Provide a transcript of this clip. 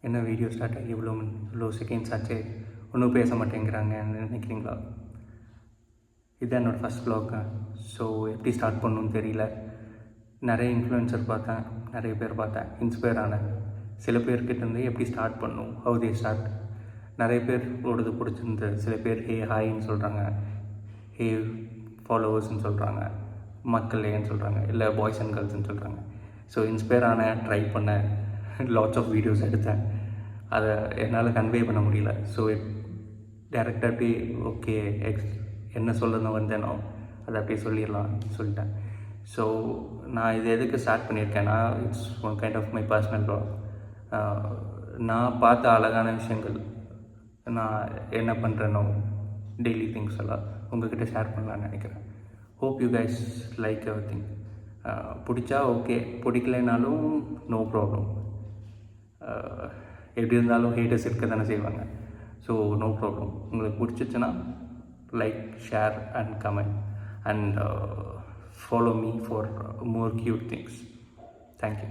என்ன video start ஆகி இவ்வளோ செகண்ட்ஸ் ஆச்சு, ஒன்றும் பேச மாட்டேங்கிறாங்கன்னு நினைக்கிறீங்களா? இதுதான் என்னோடய ஃபஸ்ட் வ்ளாக். ஸோ எப்படி ஸ்டார்ட் பண்ணணும்னு தெரியல. நிறைய இன்ஃப்ளூயன்சர் பார்த்தேன், நிறைய பேர் பார்த்தேன், இன்ஸ்பயர் ஆனேன். சில பேர்கிட்ட இருந்து எப்படி ஸ்டார்ட் பண்ணணும், ஹவு தே ஸ்டார்ட். நிறைய பேர் ஓடுது பிடிச்சிருந்து, சில பேர் ஹே ஹாய்ன்னு சொல்கிறாங்க, ஹே ஃபாலோவர்ஸ்ன்னு சொல்கிறாங்க, மக்களேன்னு சொல்கிறாங்க, இல்லை பாய்ஸ் அண்ட் கேர்ள்ஸ்ன்னு சொல்கிறாங்க. ஸோ இன்ஸ்பயர் ஆனேன், ட்ரை பண்ணேன், லாட்ஸ் ஆஃப் வீடியோஸ் எடுத்தேன். அதை என்னால் கன்வே பண்ண முடியல. ஸோ டேரெக்டாக அப்படியே ஓகே என்ன சொல்லணும் வந்தேனோ அதை அப்படியே சொல்லிடலாம்னு சொல்லிட்டேன். ஸோ நான் இது எதுக்கு ஸ்டார்ட் பண்ணியிருக்கேன்னா, it's one kind of my personal vlog. நான் பார்த்த அழகான விஷயங்கள், நான் என்ன பண்ணுறேனோ டெய்லி திங்ஸ் எல்லாம் உங்கள்கிட்ட ஷேர் பண்ணலான்னு நினைக்கிறேன். Hope you guys like everything. பிடிச்சா ஓகே, பிடிக்கலைனாலும் நோ ப்ராப்ளம். எப்படி இருந்தாலும் ஹேட்டர்ஸ் இருக்க தானே செய்வாங்க. So no problem. உங்களுக்கு பிடிச்சிச்சுன்னா like, share and comment and follow me for more cute things. Thank you.